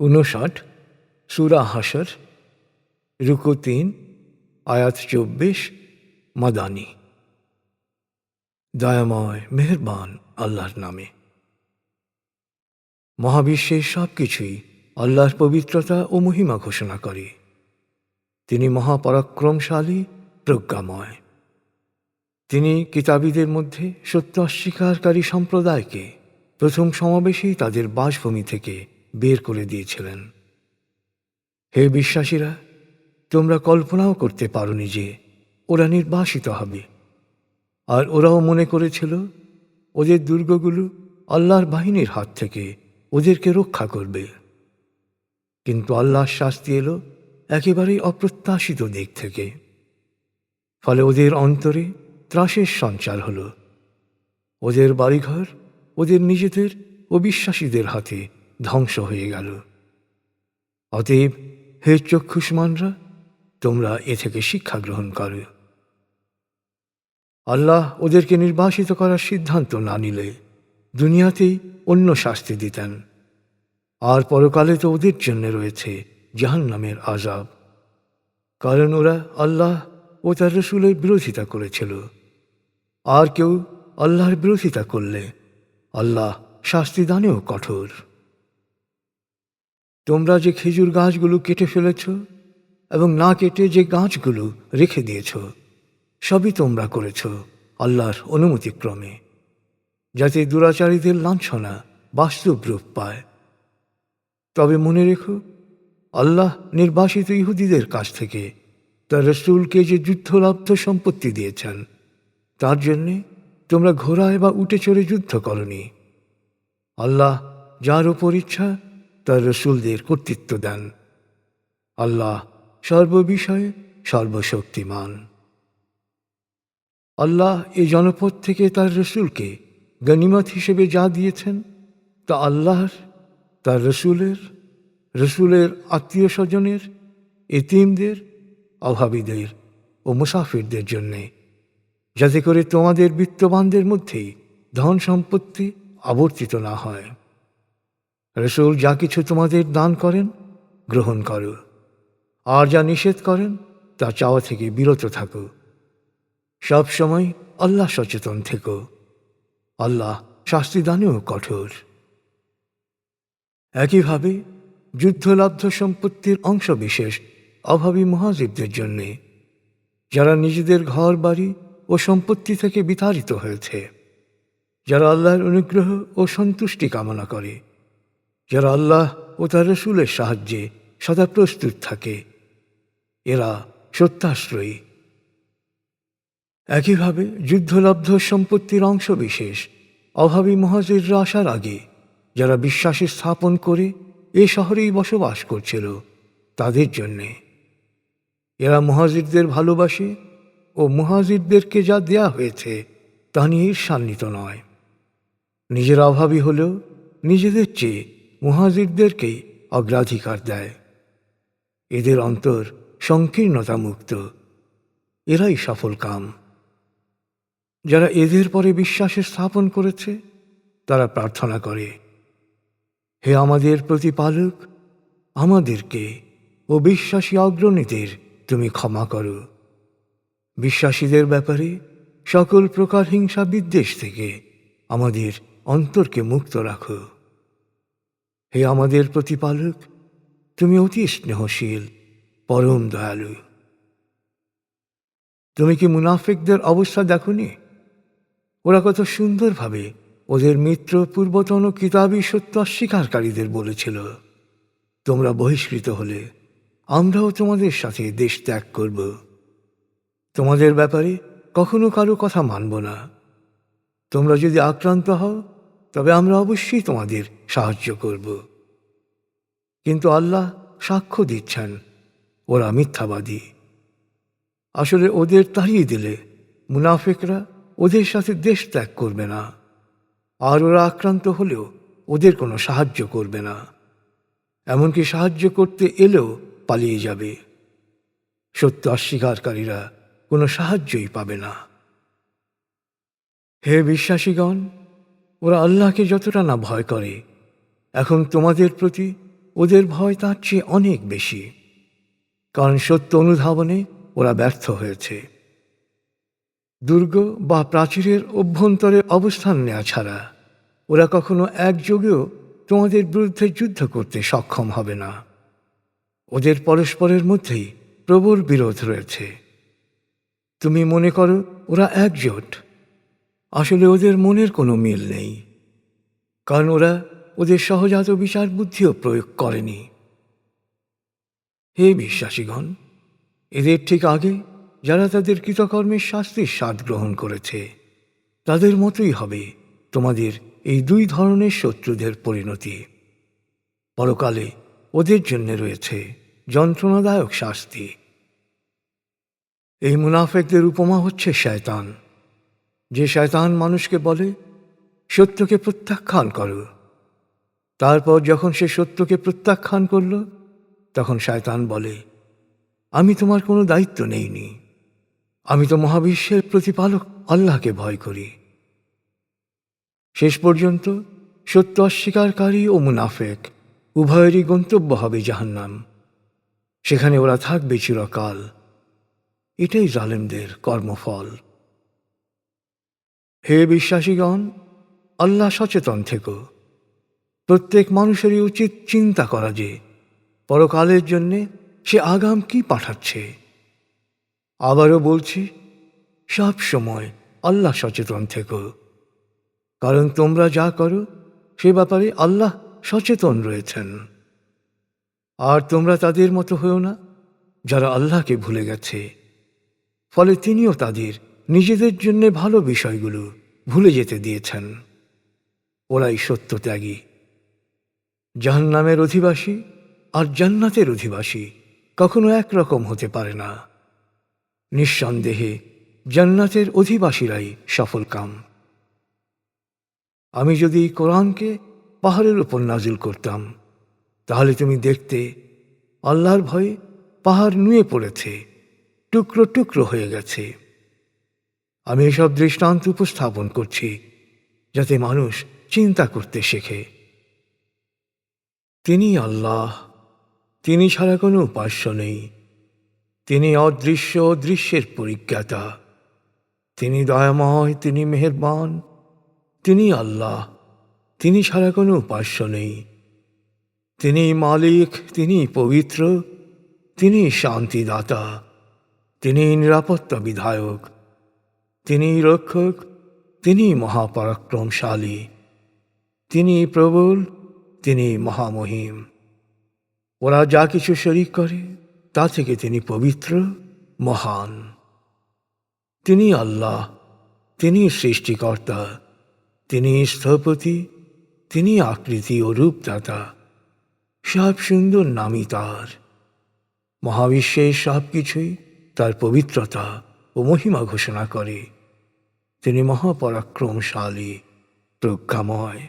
59 সূরা হাশর রুকু 3 আয়াত 24 মাদানী। দয়াময় মেহেরবান আল্লাহর নামে। মহাবিশ্বের সব কিছুই আল্লাহর পবিত্রতা ও মহিমা ঘোষণা করে। তিনি মহাপরাক্রমশালী, প্রজ্ঞাময়। তিনি কিতাবীদের মধ্যে সত্য অস্বীকারী সম্প্রদায়কে প্রথম সমাবেশেই তাদের বাসভূমি থেকে বের করে দিয়েছিলেন। হে বিশ্বাসীরা, তোমরা কল্পনাও করতে পারোনি যে ওরা নির্বাসিত হবে। আর ওরাও মনে করেছিল ওদের দুর্গগুলো আল্লাহর বাহিনীর হাত থেকে ওদেরকে রক্ষা করবে। কিন্তু আল্লাহর শাস্তি এলো একেবারেই অপ্রত্যাশিত দিক থেকে। ফলে ওদের অন্তরে ত্রাসের সঞ্চার হল। ওদের বাড়িঘর ওদের নিজেদের ও বিশ্বাসীদের হাতে ধ্বংস হয়ে গেল। অতএব হে চক্ষুষ্মানরা, তোমরা এ থেকে শিক্ষা গ্রহণ করো। আল্লাহ ওদেরকে নির্বাসিত করার সিদ্ধান্ত না নিলে দুনিয়াতেই অন্য শাস্তি দিতেন, আর পরকালে তো ওদের জন্য রয়েছে জাহান্নামের আযাব। কারণ ওরা আল্লাহ ও তার রাসূলের বিরোধিতা করেছিল। আর কেউ আল্লাহর বিরোধিতা করলে আল্লাহ শাস্তি দানেও কঠোর। তোমরা যে খেজুর গাছগুলো কেটে ফেলেছ এবং না কেটে যে গাছগুলো রেখে দিয়েছ, সবই তোমরা করেছ আল্লাহর অনুমতিক্রমে, যাতে দুরাচারীদের লাঞ্ছনা বাস্তব রূপ পায়। তবে মনে রেখো, আল্লাহ নির্বাসিত ইহুদিদের কাছ থেকে তার রাসূলকে যে যুদ্ধলাব্ধ সম্পত্তি দিয়েছেন, তার জন্যে তোমরা ঘোড়ায় বা উটে চড়ে যুদ্ধ করনি। আল্লাহ যার ওপর ইচ্ছা তার রাসূলদের কর্তৃত্ব দেন। আল্লাহ সর্ববিষয়ে সর্বশক্তিমান। আল্লাহ এই জনপদ থেকে তার রাসূলকে গনিমত হিসেবে যা দিয়েছেন, তা আল্লাহর, তার রাসূলের আত্মীয় স্বজনের, এতিমদের, অভাবীদের ও মুসাফিরদের জন্যে, যাতে করে তোমাদের বিত্তবানদের মধ্যেই ধন সম্পত্তি আবর্তিত না হয়। রাসূল যা কিছু তোমাদের দান করেন গ্রহণ করো, আর যা নিষেধ করেন তা চাওয়া থেকে বিরত থাকো। সব সময় আল্লাহ সচেতন থেকো। আল্লাহ শাস্তিদানেও কঠোর। একইভাবে যুদ্ধলাব্ধ সম্পত্তির অংশ বিশেষ অভাবী মুহাজিরদের জন্যে, যারা নিজেদের ঘর বাড়ি ও সম্পত্তি থেকে বিতাড়িত হয়েছে, যারা আল্লাহর অনুগ্রহ ও সন্তুষ্টি কামনা করে, যারা আল্লাহ ও তার রাসূলের সাহায্যে সদা প্রস্তুত থাকে, এরা সত্যাশ্রয়ী। একইভাবে যুদ্ধলব্ধ সম্পত্তির অংশ বিশেষ অভাবী মুহাজিররা আসার আগে যারা বিশ্বাসে স্থাপন করে এ শহরেই বসবাস করছিল, তাদের জন্যে। এরা মুহাজিরদের ভালোবাসে ও মুহাজিরদেরকে যা দেয়া হয়েছে তা নিয়ে ঈর্ষান্বিত নয়। নিজেরা অভাবী হলেও নিজেদের চেয়ে মুহাজিরদেরকেই অগ্রাধিকার দেয়। এদের অন্তর সংকীর্ণতা মুক্ত। এরাই সফল কাম। যারা এদের পরে বিশ্বাসে স্থাপন করেছে, তারা প্রার্থনা করে, হে আমাদের প্রতিপালক, আমাদেরকে ও বিশ্বাসী অগ্রণীদের তুমি ক্ষমা করো। বিশ্বাসীদের ব্যাপারে সকল প্রকার হিংসা বিদ্বেষ থেকে আমাদের অন্তরকে মুক্ত রাখো। হে আমাদের প্রতিপালক, তুমি অতি স্নেহশীল, পরম দয়ালু। তুমি কি মুনাফিকদের অবস্থা দেখোনি? ওরা কত সুন্দরভাবে ওদের মিত্র পূর্বতন কিতাবী সত্য অস্বীকারীদের বলেছিল, তোমরা বহিষ্কৃত হলে আমরাও তোমাদের সাথে দেশ ত্যাগ করব। তোমাদের ব্যাপারে কখনো কারো কথা মানব না। তোমরা যদি আক্রান্ত হও, তবে আমরা অবশ্যই তোমাদের সাহায্য করব। কিন্তু আল্লাহ সাক্ষ্য দিচ্ছেন, ওরা মিথ্যাবাদী। আসলে ওদের তাড়িয়ে দিলে মুনাফিকরা ওদের সাথে দেশ ত্যাগ করবে না, আর ওরা আক্রান্ত হলেও ওদের কোনো সাহায্য করবে না। এমনকি সাহায্য করতে এলেও পালিয়ে যাবে। সত্য অস্বীকারীরা কোনো সাহায্যই পাবে না। হে বিশ্বাসীগণ, ওরা আল্লাহকে যতটা না ভয় করে, এখন তোমাদের প্রতি ওদের ভয় তার চেয়ে অনেক বেশি, কারণ সত্য অনুধাবনে ওরা ব্যর্থ হয়েছে। দুর্গ বা প্রাচীরের অভ্যন্তরে অবস্থান নেওয়া ছাড়া ওরা কখনো একযোগেও তোমাদের বিরুদ্ধে যুদ্ধ করতে সক্ষম হবে না। ওদের পরস্পরের মধ্যেই প্রবল বিরোধ রয়েছে। তুমি মনে করো ওরা একজোট, আসলে ওদের মনের কোনো মিল নেই, কারণ ওরা ওদের সহজাত বিচার বুদ্ধিও প্রয়োগ করেনি। হে বিশ্বাসীগণ, এদের ঠিক আগে যারা তাদের কৃতকর্মের শাস্তির স্বাদ গ্রহণ করেছে, তাদের মতোই হবে তোমাদের এই দুই ধরনের শত্রুদের পরিণতি। পরকালে ওদের জন্য রয়েছে যন্ত্রণাদায়ক শাস্তি। এই মুনাফেকদের উপমা হচ্ছে শয়তান। যে শয়তান মানুষকে বলে সত্যকে প্রত্যাখ্যান করো, তারপর যখন সে সত্যকে প্রত্যাখ্যান করল, তখন শয়তান বলে আমি তোমার কোনো দায়িত্ব নেইনি, আমি তো মহাবিশ্বের প্রতিপালক আল্লাহকে ভয় করি। শেষ পর্যন্ত সত্য অস্বীকারী ও মুনাফেক উভয়েরই গন্তব্য হবে জাহান্নাম। সেখানে ওরা থাকবে চিরকাল। এটাই জালেমদের কর্মফল। হে বিশ্বাসীগণ, আল্লাহ সচেতন থেকো। প্রত্যেক মানুষেরই উচিত চিন্তা করা যে পরকালের জন্যে সে আগাম কি পাঠাচ্ছে। আবারও বলছি, সব সময় আল্লাহ সচেতন থেকো, কারণ তোমরা যা করো সে ব্যাপারে আল্লাহ সচেতন রয়েছেন। আর তোমরা তাদের মতো হও না যারা আল্লাহকে ভুলে গেছে, ফলে তিনিও তাদের নিজেদের জন্য ভালো বিষয়গুলো ভুলে যেতে দিয়েছেন। ওরাই সত্যত্যাগী। জাহান্নামের অধিবাসী আর জান্নাতের অধিবাসী কখনো একরকম হতে পারে না। নিঃসন্দেহে জান্নাতের অধিবাসীরাই সফলকাম। আমি যদি কোরআনকে পাহাড়ের উপর নাজিল করতাম, তাহলে তুমি দেখতে আল্লাহর ভয়ে পাহাড় নুয়ে পড়েছে, টুকরো টুকরো হয়ে গেছে। আমি এসব দৃষ্টান্ত উপস্থাপন করছি যাতে মানুষ চিন্তা করতে শেখে। তিনি আল্লাহ, তিনি ছাড়া কোনো উপাস্য নেই। তিনি অদৃশ্য ও দৃশ্যের পরিজ্ঞাতা। তিনি দয়াময়, তিনি মেহেরবান। তিনি আল্লাহ, তিনি ছাড়া কোনো উপাস্য নেই। তিনি মালিক, তিনি পবিত্র, তিনি শান্তিদাতা, তিনি নিরাপত্তা বিধায়ক, তিনি রক্ষক, তিনি মহাপরাক্রমশালী, তিনি প্রবল, তিনি মহামহিম। ওরা যা কিছু শরীক করে তা থেকে তিনি পবিত্র, মহান। তিনি আল্লাহ, তিনি সৃষ্টিকর্তা, তিনি স্থপতি, তিনি আকৃতি ও রূপদাতা। সব সুন্দর নামই তার। মহাবিশ্বের সব কিছুই তার পবিত্রতা ও মহিমা ঘোষণা করে। তিনি মহাপরাক্রমশালী, প্রজ্ঞাময়।